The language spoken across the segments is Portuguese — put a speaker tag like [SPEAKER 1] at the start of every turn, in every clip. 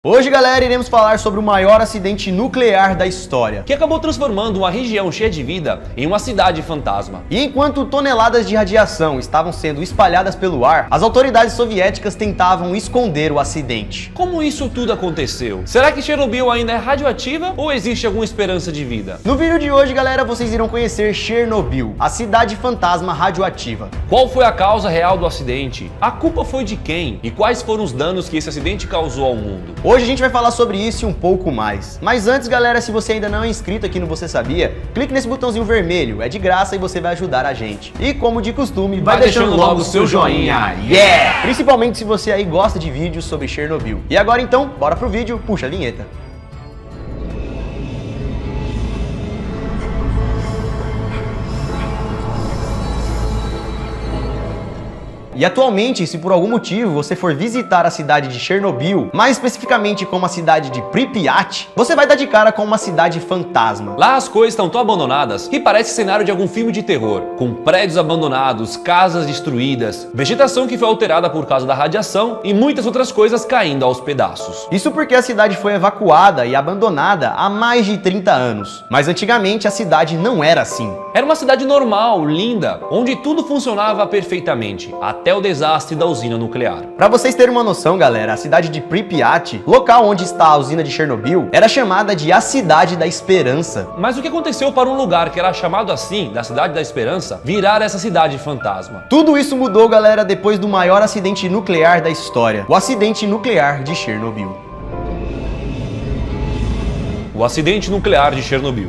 [SPEAKER 1] Hoje, galera, iremos falar sobre o maior acidente nuclear da história,
[SPEAKER 2] que acabou transformando uma região cheia de vida em uma cidade fantasma.
[SPEAKER 1] E enquanto toneladas de radiação estavam sendo espalhadas pelo ar, as autoridades soviéticas tentavam esconder o acidente.
[SPEAKER 2] Como isso tudo aconteceu? Será que Chernobyl ainda é radioativa ou existe alguma esperança de vida?
[SPEAKER 1] No vídeo de hoje, galera, vocês irão conhecer Chernobyl, a cidade fantasma radioativa.
[SPEAKER 2] Qual foi a causa real do acidente? A culpa foi de quem? E quais foram os danos que esse acidente causou ao mundo?
[SPEAKER 1] Hoje a gente vai falar sobre isso e um pouco mais. Mas antes, galera, se você ainda não é inscrito aqui no Você Sabia, clique nesse botãozinho vermelho, é de graça e você vai ajudar a gente. E como de costume, vai deixando logo o seu joinha, yeah! Principalmente se você aí gosta de vídeos sobre Chernobyl. E agora então, bora pro vídeo, puxa a vinheta. E atualmente, se por algum motivo você for visitar a cidade de Chernobyl, mais especificamente como a cidade de Pripyat, você vai dar de cara com uma cidade fantasma.
[SPEAKER 2] Lá as coisas estão tão abandonadas que parece cenário de algum filme de terror, com prédios abandonados, casas destruídas, vegetação que foi alterada por causa da radiação e muitas outras coisas caindo aos pedaços.
[SPEAKER 1] Isso porque a cidade foi evacuada e abandonada há mais de 30 anos. Mas antigamente a cidade não era assim.
[SPEAKER 2] Era uma cidade normal, linda, onde tudo funcionava perfeitamente, até o desastre da usina nuclear.
[SPEAKER 1] Para vocês terem uma noção, galera, a cidade de Pripyat, local onde está a usina de Chernobyl, era chamada de a Cidade da Esperança.
[SPEAKER 2] Mas o que aconteceu para um lugar que era chamado assim, da Cidade da Esperança, virar essa cidade fantasma?
[SPEAKER 1] Tudo isso mudou, galera, depois do maior acidente nuclear da história, o acidente nuclear de Chernobyl.
[SPEAKER 2] O acidente nuclear de Chernobyl.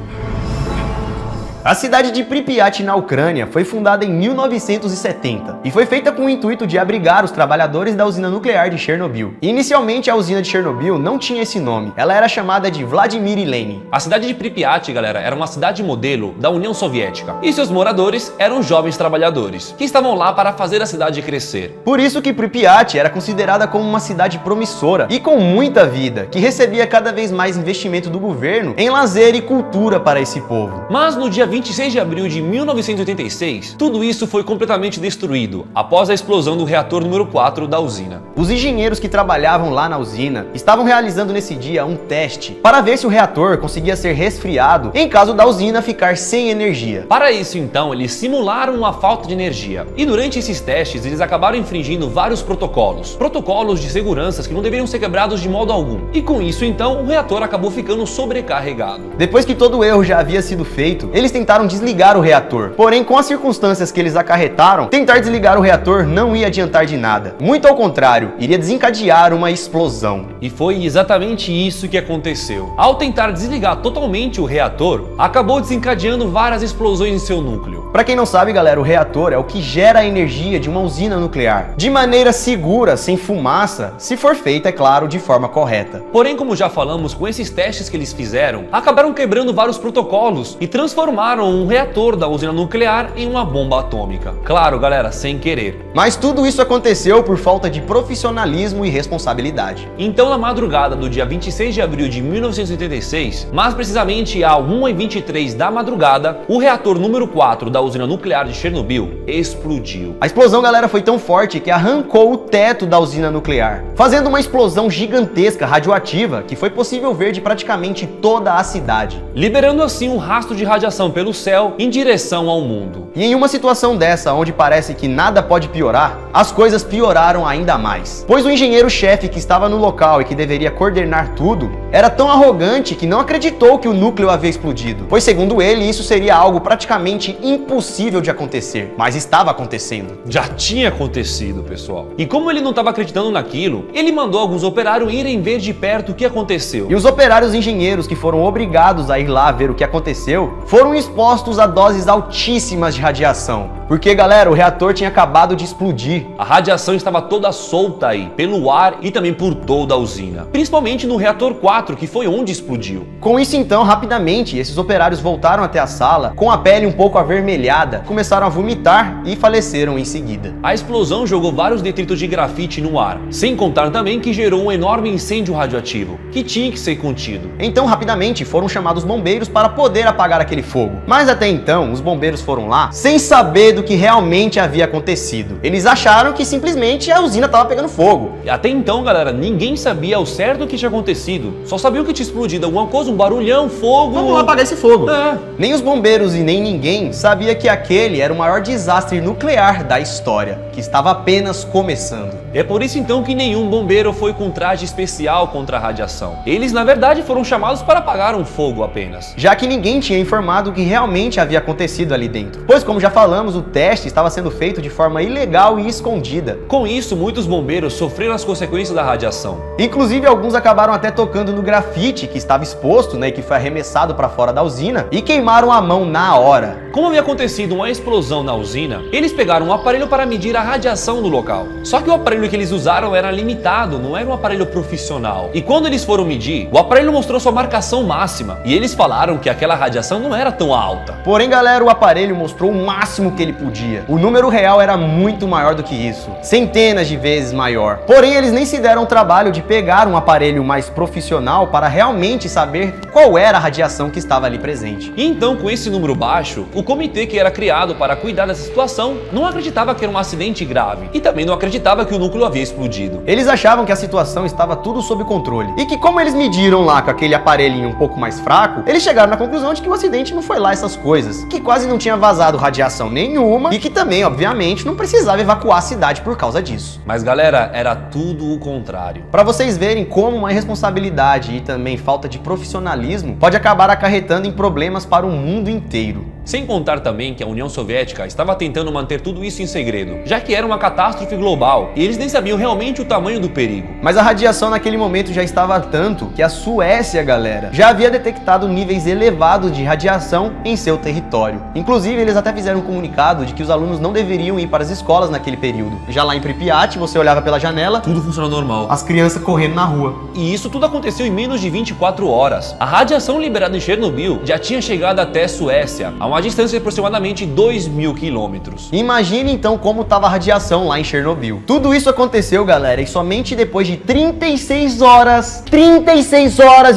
[SPEAKER 1] A cidade de Pripyat, na Ucrânia, foi fundada em 1970 e foi feita com o intuito de abrigar os trabalhadores da usina nuclear de Chernobyl. E inicialmente a usina de Chernobyl não tinha esse nome, ela era chamada de Vladimir Lenin.
[SPEAKER 2] A cidade de Pripyat, galera, era uma cidade modelo da União Soviética e seus moradores eram jovens trabalhadores que estavam lá para fazer a cidade crescer.
[SPEAKER 1] Por isso que Pripyat era considerada como uma cidade promissora e com muita vida, que recebia cada vez mais investimento do governo em lazer e cultura para esse povo.
[SPEAKER 2] Mas no dia 26 de abril de 1986, tudo isso foi completamente destruído após a explosão do reator número 4 da usina.
[SPEAKER 1] Os engenheiros que trabalhavam lá na usina estavam realizando nesse dia um teste para ver se o reator conseguia ser resfriado em caso da usina ficar sem energia.
[SPEAKER 2] Para isso, então, eles simularam uma falta de energia. E durante esses testes, eles acabaram infringindo vários protocolos de segurança que não deveriam ser quebrados de modo algum. E com isso, então, o reator acabou ficando sobrecarregado.
[SPEAKER 1] Depois que todo o erro já havia sido feito, eles tentaram desligar o reator. Porém, com as circunstâncias que eles acarretaram, tentar desligar o reator não ia adiantar de nada. Muito ao contrário, iria desencadear uma explosão.
[SPEAKER 2] E foi exatamente isso que aconteceu. Ao tentar desligar totalmente o reator, acabou desencadeando várias explosões em seu núcleo.
[SPEAKER 1] Para quem não sabe, galera, o reator é o que gera a energia de uma usina nuclear, de maneira segura, sem fumaça, se for feita, é claro, de forma correta.
[SPEAKER 2] Porém, como já falamos, com esses testes que eles fizeram, acabaram quebrando vários protocolos e transformaram um reator da usina nuclear em uma bomba atômica. Claro, galera, sem querer.
[SPEAKER 1] Mas tudo isso aconteceu por falta de profissionalismo e responsabilidade.
[SPEAKER 2] Então, na madrugada do dia 26 de abril de 1986, mais precisamente às 1h23 da madrugada, o reator número 4 da usina nuclear de Chernobyl explodiu.
[SPEAKER 1] A explosão, galera, foi tão forte que arrancou o teto da usina nuclear, fazendo uma explosão gigantesca radioativa que foi possível ver de praticamente toda a cidade,
[SPEAKER 2] liberando assim um rastro de radiação pelo céu em direção ao mundo.
[SPEAKER 1] E em uma situação dessa, onde parece que nada pode piorar, as coisas pioraram ainda mais. Pois o engenheiro-chefe que estava no local e que deveria coordenar tudo, era tão arrogante que não acreditou que o núcleo havia explodido. Pois segundo ele, isso seria algo praticamente impossível de acontecer. Mas estava acontecendo.
[SPEAKER 2] Já tinha acontecido, pessoal. E como ele não estava acreditando naquilo, ele mandou alguns operários irem ver de perto o que aconteceu.
[SPEAKER 1] E os operários engenheiros que foram obrigados a ir lá ver o que aconteceu, foram expostos a doses altíssimas de radiação. Porque, galera, o reator tinha acabado de explodir.
[SPEAKER 2] A radiação estava toda solta aí, pelo ar e também por toda a usina. Principalmente no reator 4, que foi onde explodiu.
[SPEAKER 1] Com isso, então, rapidamente, esses operários voltaram até a sala, com a pele um pouco avermelhada, começaram a vomitar e faleceram em seguida.
[SPEAKER 2] A explosão jogou vários detritos de grafite no ar, sem contar também que gerou um enorme incêndio radioativo, que tinha que ser contido.
[SPEAKER 1] Então, rapidamente, foram chamados bombeiros para poder apagar aquele fogo. fogo. Mas até então, os bombeiros foram lá sem saber do que realmente havia acontecido. Eles acharam que simplesmente a usina estava pegando fogo.
[SPEAKER 2] Até então, galera, ninguém sabia ao certo o que tinha acontecido. Só sabiam que tinha explodido alguma coisa, um barulhão, fogo...
[SPEAKER 1] Vamos lá apagar esse fogo.
[SPEAKER 2] É.
[SPEAKER 1] Nem os bombeiros e nem ninguém sabia que aquele era o maior desastre nuclear da história, que estava apenas começando.
[SPEAKER 2] É por isso então que nenhum bombeiro foi com traje especial contra a radiação. Eles, na verdade, foram chamados para apagar um fogo apenas.
[SPEAKER 1] Já que ninguém tinha informado o que realmente havia acontecido ali dentro. Pois, como já falamos, o teste estava sendo feito de forma ilegal e escondida.
[SPEAKER 2] Com isso, muitos bombeiros sofreram as consequências da radiação.
[SPEAKER 1] Inclusive, alguns acabaram até tocando no grafite que estava exposto, né, e que foi arremessado para fora da usina, e queimaram a mão na hora.
[SPEAKER 2] Como havia acontecido uma explosão na usina, eles pegaram um aparelho para medir a radiação no local. Só que o aparelho que eles usaram era limitado, não era um aparelho profissional. E quando eles foram medir, o aparelho mostrou sua marcação máxima, e eles falaram que aquela radiação não era tão alta.
[SPEAKER 1] Porém, galera, o aparelho mostrou o máximo que ele podia. O número real era muito maior do que isso, centenas de vezes maior. Porém, eles nem se deram o trabalho de pegar um aparelho mais profissional para realmente saber qual era a radiação que estava ali presente.
[SPEAKER 2] E então, com esse número baixo, o comitê que era criado para cuidar dessa situação não acreditava que era um acidente grave e também não acreditava que o núcleo havia explodido.
[SPEAKER 1] Eles achavam que a situação estava tudo sob controle e que, como eles mediram lá com aquele aparelhinho um pouco mais fraco, eles chegaram na conclusão de que o acidente não foi lá essas coisas, que quase não tinha vazado radiação nenhuma e que também, obviamente, não precisava evacuar a cidade por causa disso.
[SPEAKER 2] Mas galera, era tudo o contrário.
[SPEAKER 1] Para vocês verem como uma irresponsabilidade e também falta de profissionalismo pode acabar acarretando em problemas para o mundo inteiro.
[SPEAKER 2] Sem contar também que a União Soviética estava tentando manter tudo isso em segredo, já que era uma catástrofe global e eles nem sabiam realmente o tamanho do perigo.
[SPEAKER 1] Mas a radiação naquele momento já estava tanto que a Suécia, galera, já havia detectado níveis elevados de radiação em seu território. Inclusive, eles até fizeram um comunicado de que os alunos não deveriam ir para as escolas naquele período. Já lá em Pripyat, você olhava pela janela,
[SPEAKER 2] Tudo funciona normal.
[SPEAKER 1] as crianças correndo na rua.
[SPEAKER 2] E isso tudo aconteceu em menos de 24 horas. A radiação liberada em Chernobyl já tinha chegado até Suécia, a uma distância de aproximadamente 2.000 quilômetros.
[SPEAKER 1] Imagine então como estava a radiação lá em Chernobyl. Tudo isso aconteceu, galera, e somente depois de 36 horas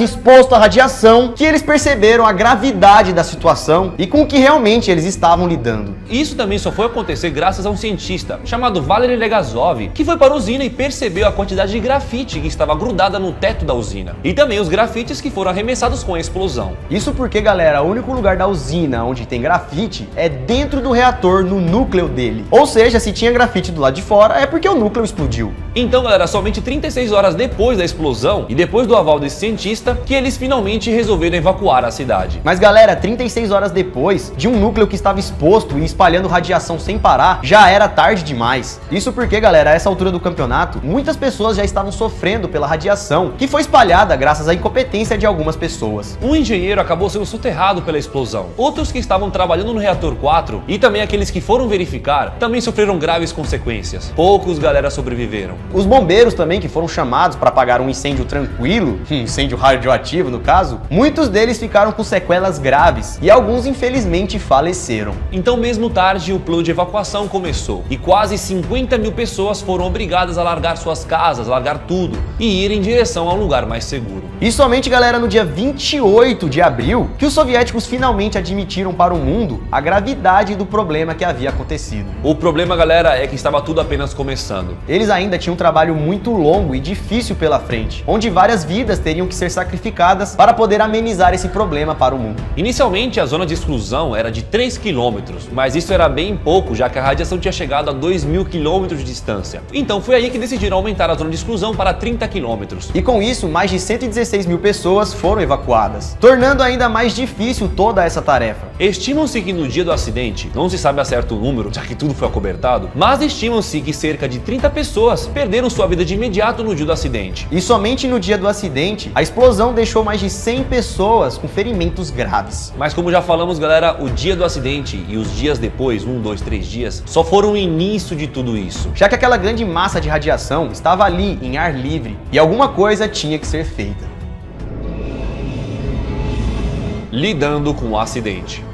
[SPEAKER 1] exposto à radiação, que eles perceberam a gravidade da situação e com o que realmente eles estavam lidando.
[SPEAKER 2] Isso também só foi acontecer graças a um cientista chamado Valery Legazov, que foi para a usina e percebeu a quantidade de grafite que estava grudada no teto da usina. E também os grafites que foram arremessados com a explosão.
[SPEAKER 1] Isso porque, galera, o único lugar da usina onde tem grafite é dentro do reator, no núcleo dele. Ou seja, se tinha grafite do lado de fora, é porque o núcleo explodiu.
[SPEAKER 2] Então, galera, somente 36 horas depois da explosão e depois do aval desse cientista, que eles finalmente resolveram evacuar a cidade.
[SPEAKER 1] Mas, galera, 36 horas depois de um núcleo que estava exposto e espalhando radiação sem parar, já era tarde demais. Isso porque, galera, a essa altura do campeonato, muitas pessoas já estavam sofrendo pela radiação, que foi espalhada graças à incompetência de algumas pessoas.
[SPEAKER 2] Um engenheiro acabou sendo soterrado pela explosão. Outros que estavam trabalhando no reator 4 e também aqueles que foram verificar também sofreram graves consequências. Poucos, galera, sobreviveram.
[SPEAKER 1] Os bombeiros também, que foram chamados para apagar um incêndio tranquilo, um incêndio radioativo no caso, muitos deles ficaram com sequelas graves e alguns infelizmente faleceram.
[SPEAKER 2] Então, mesmo tarde, o plano de evacuação começou e quase 50 mil pessoas foram obrigadas a largar suas casas, largar tudo e ir em direção a um lugar mais seguro.
[SPEAKER 1] E somente, galera, no dia 28 de abril, que os soviéticos finalmente admitiram para o mundo a gravidade do problema que havia acontecido.
[SPEAKER 2] O problema, galera, é que estava tudo apenas começando.
[SPEAKER 1] Eles ainda tinham um trabalho muito longo e difícil pela frente, onde várias vidas teriam que ser sacrificadas para poder amenizar esse problema para o mundo.
[SPEAKER 2] Inicialmente, a zona de exclusão era de 3 quilômetros, mas isso era bem pouco, já que a radiação tinha chegado a 2.000 quilômetros de distância. Então foi aí que decidiram aumentar a zona de exclusão para 30 quilômetros.
[SPEAKER 1] E com isso, mais de 116 mil pessoas foram evacuadas, tornando ainda mais difícil toda essa tarefa.
[SPEAKER 2] Estimam-se que no dia do acidente, não se sabe a certo o número, já que tudo foi acobertado, mas estimam-se que cerca de 30 pessoas perderam sua vida de imediato no dia do acidente.
[SPEAKER 1] E somente no dia do acidente, a explosão deixou mais de 100 pessoas com ferimentos graves.
[SPEAKER 2] Mas como já falamos, galera, o dia do acidente e os dias depois, 1, 2, 3 dias, só foram o início de tudo isso.
[SPEAKER 1] Já que aquela grande massa de radiação estava ali em ar livre e alguma coisa tinha que ser feita.
[SPEAKER 2] Lidando com o acidente.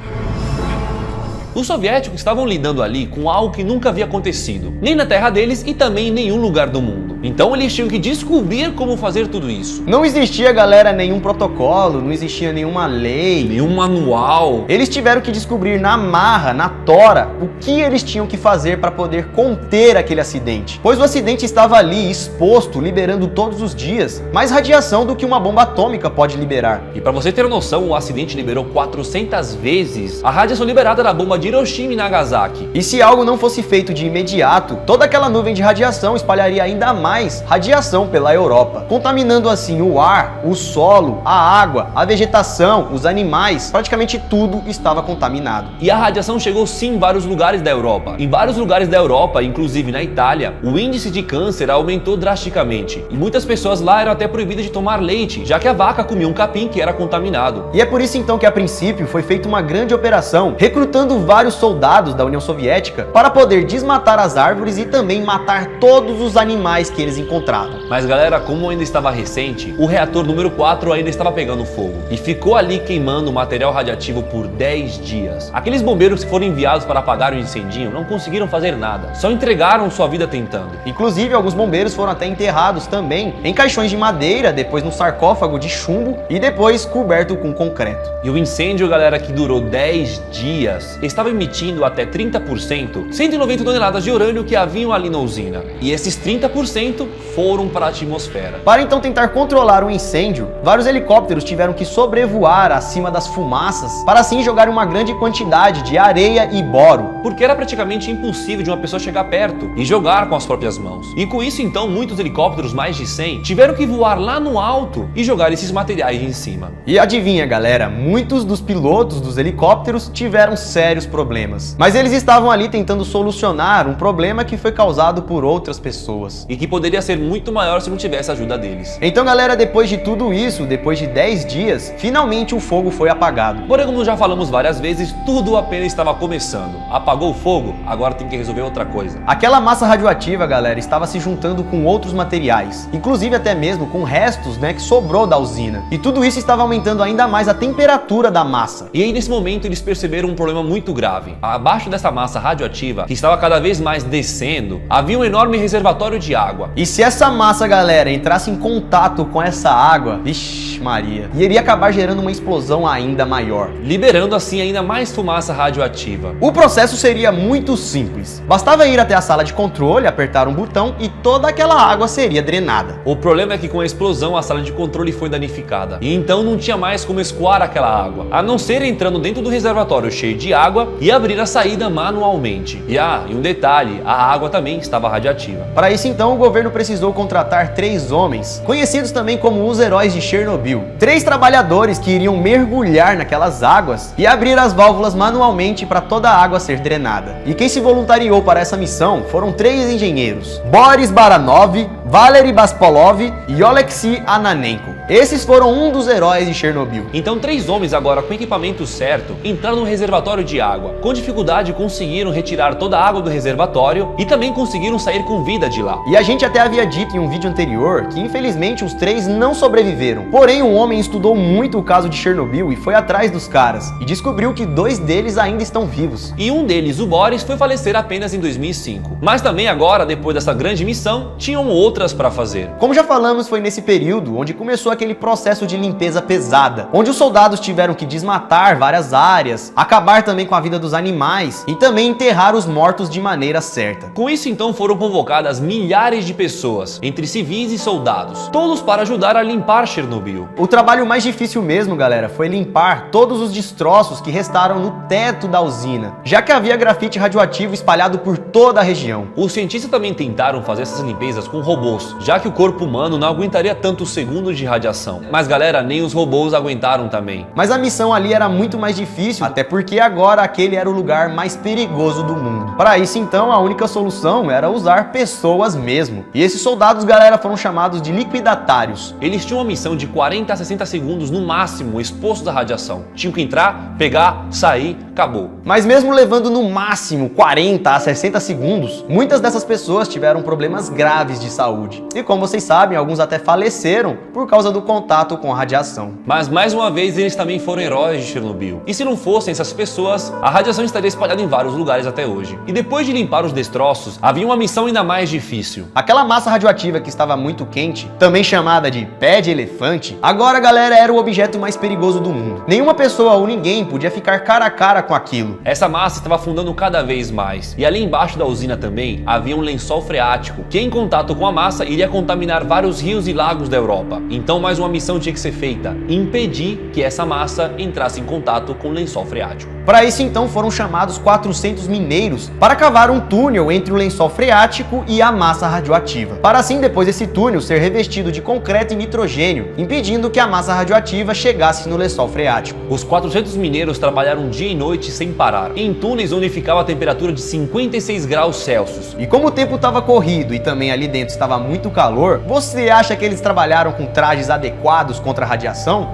[SPEAKER 2] Os soviéticos estavam lidando ali com algo que nunca havia acontecido, nem na terra deles e também em nenhum lugar do mundo. Então eles tinham que descobrir como fazer tudo isso.
[SPEAKER 1] Não existia, galera, nenhum protocolo, não existia nenhuma lei,
[SPEAKER 2] Nenhum manual.
[SPEAKER 1] Eles tiveram que descobrir na marra, na tora, o que eles tinham que fazer para poder conter aquele acidente. Pois o acidente estava ali, exposto, liberando todos os dias mais radiação do que uma bomba atômica pode liberar.
[SPEAKER 2] E para você ter noção, o acidente liberou 400 vezes a radiação liberada da bomba de Hiroshima e Nagasaki.
[SPEAKER 1] E se algo não fosse feito de imediato, toda aquela nuvem de radiação espalharia ainda mais radiação pela Europa, contaminando assim o ar, o solo, a água, a vegetação, os animais, praticamente tudo estava contaminado.
[SPEAKER 2] E a radiação chegou sim em vários lugares da Europa. Em vários lugares da Europa, inclusive na Itália, o índice de câncer aumentou drasticamente. E muitas pessoas lá eram até proibidas de tomar leite, já que a vaca comia um capim que era contaminado.
[SPEAKER 1] E é por isso então que a princípio foi feita uma grande operação, recrutando vários soldados da União Soviética para poder desmatar as árvores e também matar todos os animais que eles encontravam.
[SPEAKER 2] Mas galera, como ainda estava recente, o reator número 4 ainda estava pegando fogo e ficou ali queimando material radiativo por 10 dias. Aqueles bombeiros que foram enviados para apagar o incendinho não conseguiram fazer nada, só entregaram sua vida tentando.
[SPEAKER 1] Inclusive, alguns bombeiros foram até enterrados também em caixões de madeira, depois num sarcófago de chumbo e depois coberto com concreto.
[SPEAKER 2] E o incêndio, galera, que durou 10 dias, estava emitindo até 30%, 190 toneladas de urânio que haviam ali na usina. E esses 30% foram para a atmosfera.
[SPEAKER 1] Para então tentar controlar o incêndio, vários helicópteros tiveram que sobrevoar acima das fumaças para assim jogar uma grande quantidade de areia e boro.
[SPEAKER 2] Porque era praticamente impossível de uma pessoa chegar perto e jogar com as próprias mãos. E com isso então, muitos helicópteros, mais de 100, tiveram que voar lá no alto e jogar esses materiais em cima.
[SPEAKER 1] E adivinha, galera, muitos dos pilotos dos helicópteros tiveram sérios problemas. Mas eles estavam ali tentando solucionar um problema que foi causado por outras pessoas.
[SPEAKER 2] E que poderia ser muito maior se não tivesse a ajuda deles.
[SPEAKER 1] Então, galera, depois de tudo isso, depois de 10 dias, finalmente o fogo foi apagado.
[SPEAKER 2] Porém, como já falamos várias vezes, tudo apenas estava começando. Apagou o fogo, agora tem que resolver outra coisa.
[SPEAKER 1] Aquela massa radioativa, galera, estava se juntando com outros materiais, inclusive até mesmo com restos, que sobrou da usina. E tudo isso estava aumentando ainda mais a temperatura da massa.
[SPEAKER 2] E aí, nesse momento, eles perceberam um problema muito grave. Abaixo dessa massa radioativa, que estava cada vez mais descendo, havia um enorme reservatório de água.
[SPEAKER 1] E se essa massa, galera, entrasse em contato com essa água, vixe Maria, e iria acabar gerando uma explosão ainda maior,
[SPEAKER 2] liberando assim ainda mais fumaça radioativa.
[SPEAKER 1] O processo seria muito simples. Bastava ir até a sala de controle, apertar um botão e toda aquela água seria drenada.
[SPEAKER 2] O problema é que com a explosão a sala de controle foi danificada. E então não tinha mais como escoar aquela água, a não ser entrando dentro do reservatório cheio de água e abrir a saída manualmente. E um detalhe, a água também estava radioativa.
[SPEAKER 1] Para isso então o governo precisou contratar 3 homens, conhecidos também como os heróis de Chernobyl. 3 trabalhadores que iriam mergulhar naquelas águas e abrir as válvulas manualmente para toda a água ser drenada. E quem se voluntariou para essa missão foram 3 engenheiros: Boris Baranov, Valery Baspolov e Oleksiy Ananenko. Esses foram um dos heróis de Chernobyl.
[SPEAKER 2] Então 3 homens agora com equipamento certo entraram no reservatório de água. Com dificuldade conseguiram retirar toda a água do reservatório e também conseguiram sair com vida de lá.
[SPEAKER 1] E a gente até havia dito em um vídeo anterior que infelizmente os 3 não sobreviveram. Porém, um homem estudou muito o caso de Chernobyl e foi atrás dos caras e descobriu que 2 deles ainda estão vivos.
[SPEAKER 2] E um deles, o Boris, foi falecer apenas em 2005. Mas também agora, depois dessa grande missão, tinham outras para fazer.
[SPEAKER 1] Como já falamos, foi nesse período onde começou aquele processo de limpeza pesada, onde os soldados tiveram que desmatar várias áreas, acabar também com a vida dos animais e também enterrar os mortos de maneira certa.
[SPEAKER 2] Com isso então foram convocadas milhares de pessoas, entre civis e soldados, todos para ajudar a limpar Chernobyl.
[SPEAKER 1] O trabalho mais difícil mesmo, galera, foi limpar todos os destroços que restaram no teto da usina, já que havia grafite radioativo espalhado por toda a região.
[SPEAKER 2] Os cientistas também tentaram fazer essas limpezas com robôs, já que o corpo humano não aguentaria tantos segundos de radiação. Mas galera, nem os robôs aguentaram também.
[SPEAKER 1] Mas a missão ali era muito mais difícil, até porque agora aquele era o lugar mais perigoso do mundo. Para isso então, a única solução era usar pessoas mesmo. E esses soldados, galera, foram chamados de liquidatários.
[SPEAKER 2] Eles tinham uma missão de 40 a 60 segundos no máximo expostos à radiação. Tinham que entrar, pegar, sair, acabou.
[SPEAKER 1] Mas mesmo levando no máximo 40 a 60 segundos, muitas dessas pessoas tiveram problemas graves de saúde. E como vocês sabem, alguns até faleceram por causa do contato com a radiação.
[SPEAKER 2] Mas mais uma vez eles também foram heróis de Chernobyl. E se não fossem essas pessoas, a radiação estaria espalhada em vários lugares até hoje. E depois de limpar os destroços, havia uma missão ainda mais difícil.
[SPEAKER 1] Aquela massa radioativa que estava muito quente, também chamada de pé de elefante, agora, galera, era o objeto mais perigoso do mundo. Nenhuma pessoa ou ninguém podia ficar cara a cara com aquilo.
[SPEAKER 2] Essa massa estava afundando cada vez mais. E ali embaixo da usina também havia um lençol freático, que em contato com a massa iria contaminar vários rios e lagos da Europa. Então mais uma missão tinha que ser feita: impedir que essa massa entrasse em contato com o lençol freático.
[SPEAKER 1] Para isso, então, foram chamados 400 mineiros para cavar um túnel entre o lençol freático e a massa radioativa, para assim depois desse túnel ser revestido de concreto e nitrogênio, impedindo que a massa radioativa chegasse no lençol freático.
[SPEAKER 2] Os 400 mineiros trabalharam dia e noite sem parar, em túneis onde ficava a temperatura de 56 graus Celsius.
[SPEAKER 1] E como o tempo estava corrido e também ali dentro estava muito calor, você acha que eles trabalharam com trajes adequados contra a radiação?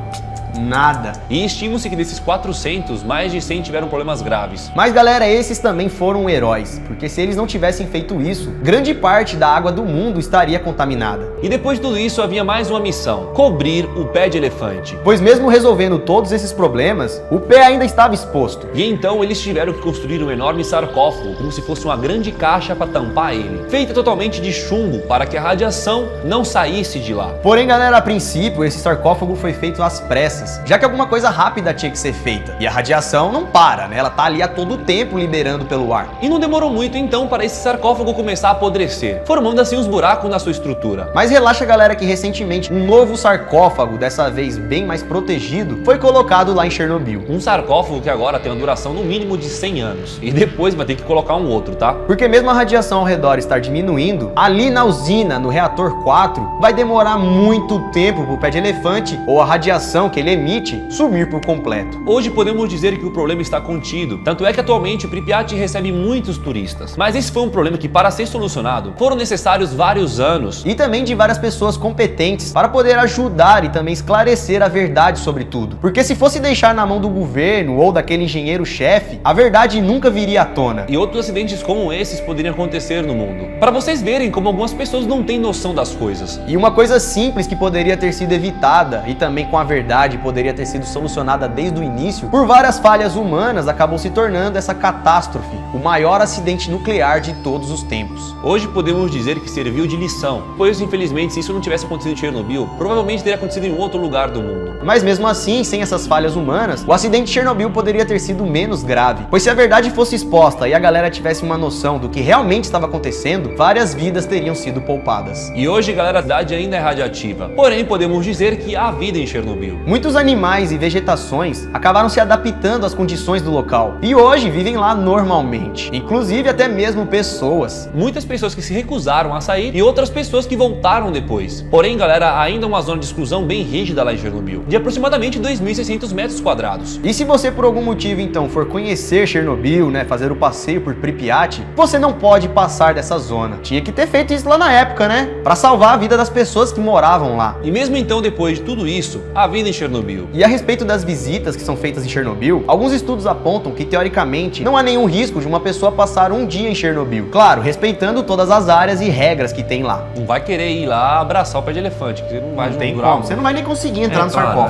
[SPEAKER 1] Nada.
[SPEAKER 2] E estima-se que desses 400, mais de 100 tiveram problemas graves.
[SPEAKER 1] Mas galera, esses também foram heróis, porque se eles não tivessem feito isso, grande parte da água do mundo estaria contaminada.
[SPEAKER 2] E depois de tudo isso havia mais uma missão: cobrir o pé de elefante.
[SPEAKER 1] Pois mesmo resolvendo todos esses problemas, o pé ainda estava exposto.
[SPEAKER 2] E então eles tiveram que construir um enorme sarcófago, como se fosse uma grande caixa para tampar ele, feita totalmente de chumbo para que a radiação não saísse de lá.
[SPEAKER 1] Porém, galera, a princípio esse sarcófago foi feito às pressas, já que alguma coisa rápida tinha que ser feita. E a radiação não para, né? Ela tá ali a todo tempo liberando pelo ar.
[SPEAKER 2] E não demorou muito então para esse sarcófago começar a apodrecer, formando assim uns buracos na sua estrutura.
[SPEAKER 1] Mas relaxa, galera, que recentemente um novo sarcófago, dessa vez bem mais protegido, foi colocado lá em Chernobyl.
[SPEAKER 2] Um sarcófago que agora tem uma duração no mínimo de 100 anos. E depois vai ter que colocar um outro, tá?
[SPEAKER 1] Porque mesmo a radiação ao redor estar diminuindo, ali na usina, no reator 4, vai demorar muito tempo pro pé de elefante ou a radiação que ele emite sumir por completo.
[SPEAKER 2] Hoje podemos dizer que o problema está contido, tanto é que atualmente Pripyat recebe muitos turistas. Mas esse foi um problema que, para ser solucionado, foram necessários vários anos.
[SPEAKER 1] E também de várias pessoas competentes para poder ajudar e também esclarecer a verdade sobre tudo. Porque se fosse deixar na mão do governo ou daquele engenheiro-chefe, a verdade nunca viria à tona.
[SPEAKER 2] E outros acidentes como esses poderiam acontecer no mundo. Para vocês verem como algumas pessoas não têm noção das coisas.
[SPEAKER 1] E uma coisa simples que poderia ter sido evitada e também com a verdade poderia ter sido solucionada desde o início, por várias falhas humanas, acabou se tornando essa catástrofe, o maior acidente nuclear de todos os tempos.
[SPEAKER 2] Hoje podemos dizer que serviu de lição, pois infelizmente se isso não tivesse acontecido em Chernobyl, provavelmente teria acontecido em outro lugar do mundo.
[SPEAKER 1] Mas mesmo assim, sem essas falhas humanas, o acidente de Chernobyl poderia ter sido menos grave, pois se a verdade fosse exposta e a galera tivesse uma noção do que realmente estava acontecendo, várias vidas teriam sido poupadas.
[SPEAKER 2] E hoje, galera, a cidade ainda é radioativa, porém podemos dizer que há vida em Chernobyl.
[SPEAKER 1] Muitos animais e vegetações acabaram se adaptando às condições do local e hoje vivem lá normalmente, inclusive até mesmo pessoas.
[SPEAKER 2] Muitas pessoas que se recusaram a sair e outras pessoas que voltaram depois. Porém, galera, ainda uma zona de exclusão bem rígida lá em Chernobyl, de aproximadamente 2.600 metros quadrados.
[SPEAKER 1] E se você por algum motivo então for conhecer Chernobyl, né, fazer o passeio por Pripyat, você não pode passar dessa zona. Tinha que ter feito isso lá na época, né, para salvar a vida das pessoas que moravam lá.
[SPEAKER 2] E mesmo então, depois de tudo isso, há vida em Chernobyl.
[SPEAKER 1] E a respeito das visitas que são feitas em Chernobyl, alguns estudos apontam que teoricamente não há nenhum risco de uma pessoa passar um dia em Chernobyl. Claro, respeitando todas as áreas e regras que tem lá.
[SPEAKER 2] Não vai querer ir lá abraçar o pé de elefante, que você não vai
[SPEAKER 1] Tem
[SPEAKER 2] durar
[SPEAKER 1] como,
[SPEAKER 2] muito.
[SPEAKER 1] você não vai nem conseguir entrar no sarcófago.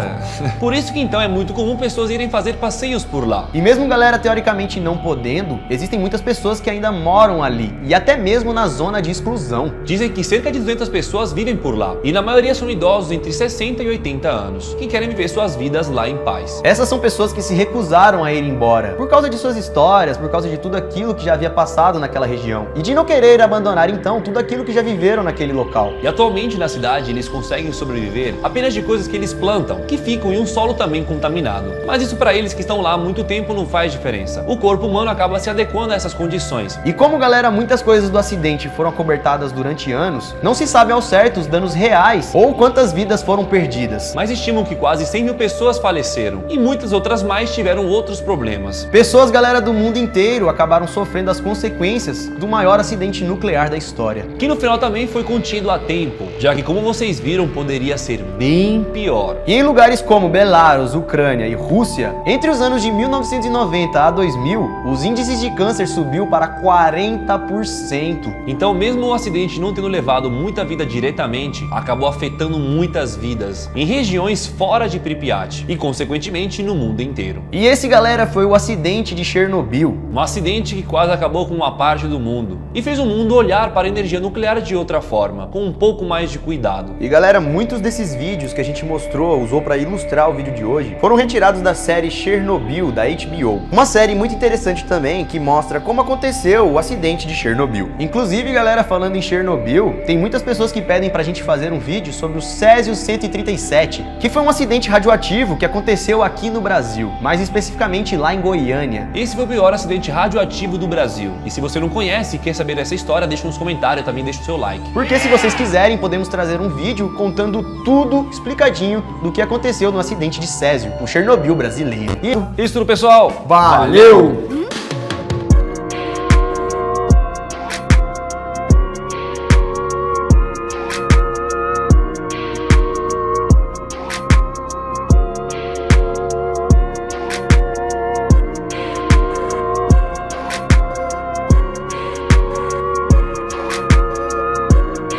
[SPEAKER 2] Por isso que então é muito comum pessoas irem fazer passeios por lá.
[SPEAKER 1] E mesmo galera teoricamente não podendo, existem muitas pessoas que ainda moram ali, e até mesmo na zona de exclusão.
[SPEAKER 2] Dizem que cerca de 200 pessoas vivem por lá, e na maioria são idosos entre 60 e 80 anos, que querem viver suas vidas lá em paz.
[SPEAKER 1] Essas são pessoas que se recusaram a ir embora, por causa de suas histórias, por causa de tudo aquilo que já havia passado naquela região, e de não querer abandonar então tudo aquilo que já viveram naquele local.
[SPEAKER 2] E atualmente na cidade eles conseguem sobreviver apenas de coisas que eles plantam, que ficam em um solo também contaminado. Mas isso para eles que estão lá há muito tempo não faz diferença. O corpo humano acaba se adequando a essas condições.
[SPEAKER 1] E como, galera, muitas coisas do acidente foram acobertadas durante anos, não se sabe ao certo os danos reais ou quantas vidas foram perdidas.
[SPEAKER 2] Mas estimam que quase quase 100 mil pessoas faleceram e muitas outras mais tiveram outros problemas.
[SPEAKER 1] Pessoas, galera, do mundo inteiro acabaram sofrendo as consequências do maior acidente nuclear da história.
[SPEAKER 2] Que no final também foi contido a tempo, já que, como vocês viram, poderia ser bem pior.
[SPEAKER 1] E em lugares como Belarus, Ucrânia e Rússia, entre os anos de 1990 a 2000, os índices de câncer subiu para 40%.
[SPEAKER 2] Então, mesmo o acidente não tendo levado muita vida diretamente, acabou afetando muitas vidas em regiões fora de Pripyat e, consequentemente, no mundo inteiro.
[SPEAKER 1] E esse, galera, foi o acidente de Chernobyl.
[SPEAKER 2] Um acidente que quase acabou com uma parte do mundo e fez o mundo olhar para a energia nuclear de outra forma, com um pouco mais de cuidado.
[SPEAKER 1] E, galera, muitos desses vídeos que a gente usou para ilustrar o vídeo de hoje foram retirados da série Chernobyl, da HBO. Uma série muito interessante também que mostra como aconteceu o acidente de Chernobyl. Inclusive, galera, falando em Chernobyl, tem muitas pessoas que pedem pra gente fazer um vídeo sobre o Césio-137, que foi um acidente radioativo que aconteceu aqui no Brasil, mais especificamente lá em Goiânia.
[SPEAKER 2] Esse foi o pior acidente radioativo do Brasil. E se você não conhece e quer saber dessa história, deixa nos comentários e também deixa o seu like.
[SPEAKER 1] Porque se vocês quiserem, podemos trazer um vídeo contando tudo explicadinho do que aconteceu no acidente de Césio, o Chernobyl brasileiro. E
[SPEAKER 2] isso tudo, pessoal.
[SPEAKER 1] valeu!